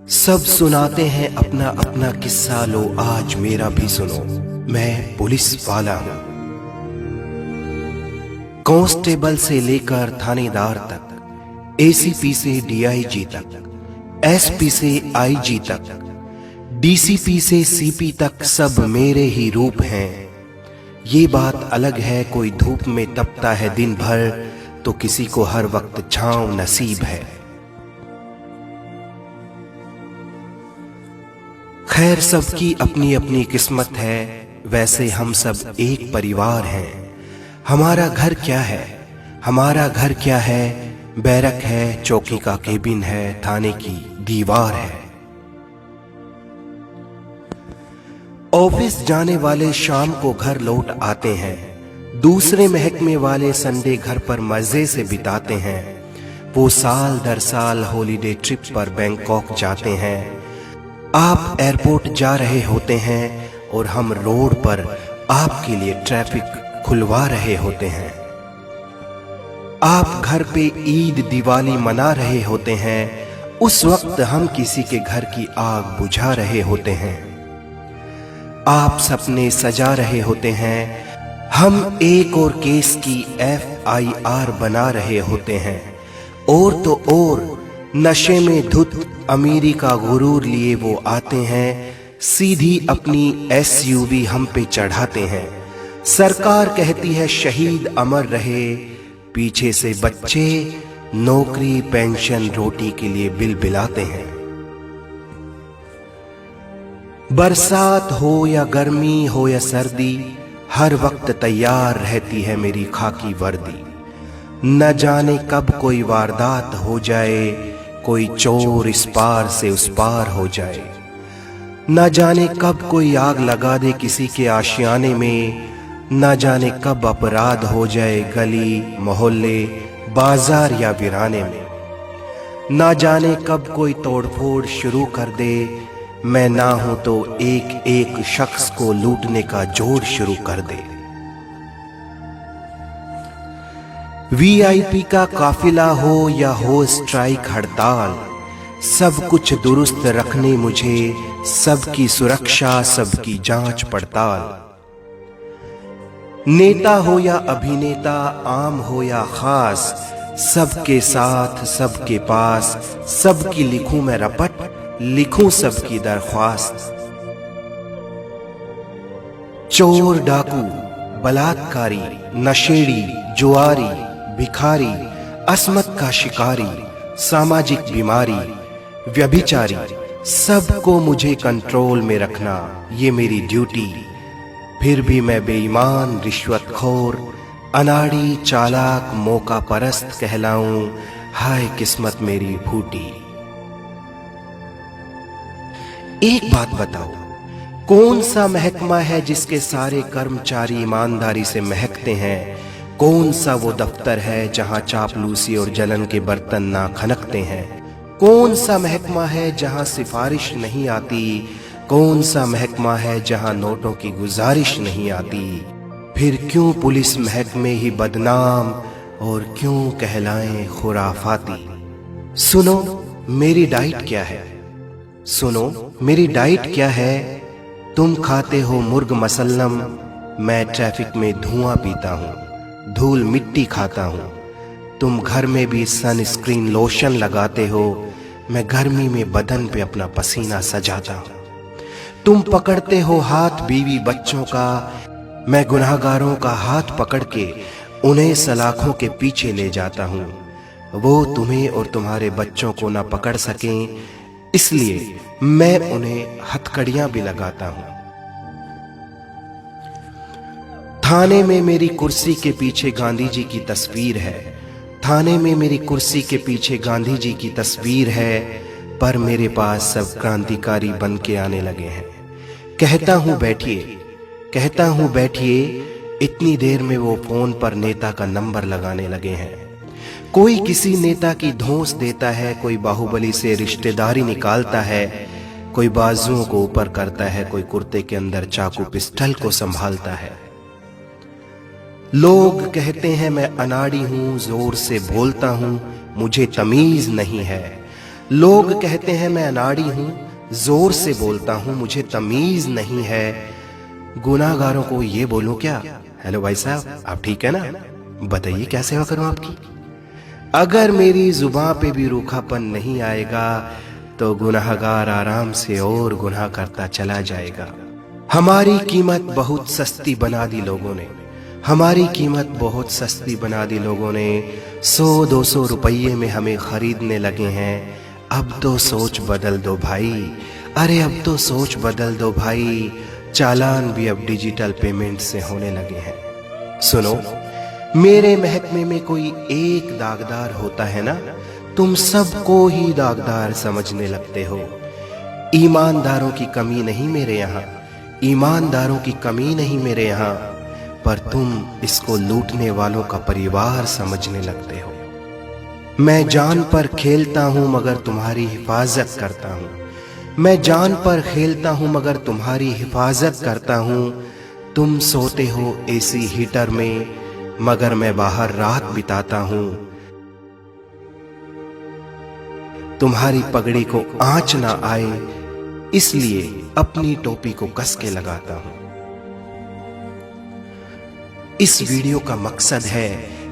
सब सुनाते हैं अपना अपना किस्सा, लो आज मेरा भी सुनो। मैं पुलिस वाला हूं, कांस्टेबल से लेकर थानेदार तक, एसीपी से डीआईजी तक, एसपी से आईजी तक, डीसीपी से सीपी तक, सब मेरे ही रूप हैं। ये बात अलग है, कोई धूप में तपता है दिन भर, तो किसी को हर वक्त छांव नसीब है। खैर, सबकी अपनी अपनी किस्मत है, वैसे हम सब एक परिवार हैं। हमारा घर क्या है, हमारा घर क्या है? बैरक है, चौकी का केबिन है, थाने की दीवार है। ऑफिस जाने वाले शाम को घर लौट आते हैं, दूसरे महकमे वाले संडे घर पर मजे से बिताते हैं। वो साल दर साल हॉलीडे ट्रिप पर बैंकॉक जाते हैं। आप एयरपोर्ट जा रहे होते हैं और हम रोड पर आपके लिए ट्रैफिक खुलवा रहे होते हैं। आप घर पे ईद दिवाली मना रहे होते हैं, उस वक्त हम किसी के घर की आग बुझा रहे होते हैं। आप सपने सजा रहे होते हैं, हम एक और केस की FIR बना रहे होते हैं। और तो और नशे में धुत अमीरी का गुरूर लिए वो आते हैं, सीधी अपनी SUV हम पे चढ़ाते हैं। सरकार कहती है शहीद अमर रहे, पीछे से बच्चे नौकरी पेंशन रोटी के लिए बिलबिलाते हैं। बरसात हो या गर्मी हो या सर्दी, हर वक्त तैयार रहती है मेरी खाकी वर्दी। न जाने कब कोई वारदात हो जाए, कोई चोर इस पार से उस पार हो जाए। न जाने कब कोई आग लगा दे किसी के आशियाने में, न जाने कब अपराध हो जाए गली मोहल्ले बाजार या वीराने में। न जाने कब कोई तोड़फोड़ शुरू कर दे, मैं ना हूं तो एक एक शख्स को लूटने का जोड़ शुरू कर दे। VIP का काफिला हो या हो स्ट्राइक हड़ताल, सब कुछ दुरुस्त रखने मुझे, सबकी सुरक्षा सबकी जांच पड़ताल। नेता हो या अभिनेता, आम हो या खास, सबके साथ सबके पास, सबकी लिखूं मैं रपट, लिखूं सबकी दरख्वास्त। चोर डाकू बलात्कारी नशेड़ी जुआरी भिखारी अस्मत का शिकारी सामाजिक बीमारी व्यभिचारी, सबको मुझे कंट्रोल में रखना ये मेरी ड्यूटी। फिर भी मैं बेईमान रिश्वतखोर अनाड़ी चालाक मौका परस्त कहलाऊं, हाय किस्मत मेरी फूटी। एक बात बताओ, कौन सा महकमा है जिसके सारे कर्मचारी ईमानदारी से महकते हैं? कौन सा वो दफ्तर है जहां चापलूसी और जलन के बर्तन ना खनकते हैं? कौन सा महकमा है जहां सिफारिश नहीं आती? कौन सा महकमा है जहां नोटों की गुजारिश नहीं आती? फिर क्यों पुलिस महकमे ही बदनाम और क्यों कहलाएं खुराफाती? सुनो मेरी डाइट क्या है, सुनो मेरी डाइट क्या है। तुम खाते हो मुर्ग मसल्लम, मैं ट्रैफिक में धुआं पीता हूँ, धूल मिट्टी खाता हूँ। तुम घर में भी सनस्क्रीन लोशन लगाते हो, मैं गर्मी में बदन पे अपना पसीना सजाता हूँ। तुम पकड़ते हो हाथ बीवी बच्चों का, मैं गुनाहगारों का हाथ पकड़ के उन्हें सलाखों के पीछे ले जाता हूँ। वो तुम्हें और तुम्हारे बच्चों को ना पकड़ सकें, इसलिए मैं उन्हें हथकड़ियां भी लगाता हूं। थाने में मेरी कुर्सी के पीछे गांधी जी की तस्वीर है, थाने में मेरी कुर्सी के पीछे गांधी जी की तस्वीर है, पर मेरे पास सब क्रांतिकारी बन के आने लगे हैं। कहता हूं बैठिए, कहता हूं बैठिए, इतनी देर में वो फोन पर नेता का नंबर लगाने लगे हैं। कोई किसी नेता की धौंस देता है, कोई बाहुबली से रिश्तेदारी निकालता है, कोई बाजुओं को ऊपर करता है, कोई कुर्ते के अंदर चाकू पिस्टल को संभालता है। लोग कहते हैं मैं अनाड़ी हूं, जोर से बोलता हूं, मुझे तमीज नहीं है। लोग कहते हैं मैं अनाड़ी हूं, जोर से बोलता हूं, मुझे तमीज नहीं है। गुनाहगारों को ये बोलूं क्या? हेलो भाई साहब, आप ठीक है ना? बताइए क्या सेवा करूं आपकी? अगर मेरी जुबान पे भी रूखापन नहीं आएगा तो गुनाहगार आराम से और गुनाह करता चला जाएगा। हमारी कीमत बहुत सस्ती बना दी लोगों ने, हमारी कीमत बहुत सस्ती बना दी लोगों ने। 100-200 रुपये में हमें खरीदने लगे हैं। अब तो सोच बदल दो भाई, अरे अब तो सोच बदल दो भाई। चालान भी अब डिजिटल पेमेंट से होने लगे हैं। सुनो, मेरे महकमे में कोई एक दागदार होता है ना, तुम सबको ही दागदार समझने लगते हो। ईमानदारों की कमी नहीं मेरे यहाँ, ईमानदारों की कमी नहीं मेरे यहाँ, पर तुम इसको लूटने वालों का परिवार समझने लगते हो। मैं जान पर खेलता हूं मगर तुम्हारी हिफाजत करता हूं, मैं जान पर खेलता हूं मगर तुम्हारी हिफाजत करता हूं। तुम सोते हो एसी हीटर में मगर मैं बाहर रात बिताता हूं। तुम्हारी पगड़ी को आंच ना आए इसलिए अपनी टोपी को कस के लगाता हूं। इस वीडियो का मकसद है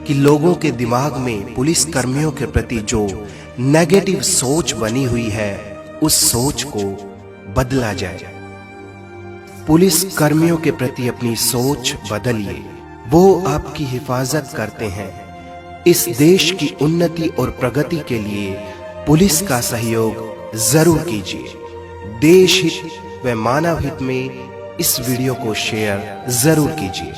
कि लोगों के दिमाग में पुलिस कर्मियों के प्रति जो नेगेटिव सोच बनी हुई है उस सोच को बदला जाए। पुलिस कर्मियों के प्रति अपनी सोच बदलिए, वो आपकी हिफाजत करते हैं। इस देश की उन्नति और प्रगति के लिए पुलिस का सहयोग जरूर कीजिए। देश हित व मानव हित में इस वीडियो को शेयर जरूर कीजिए।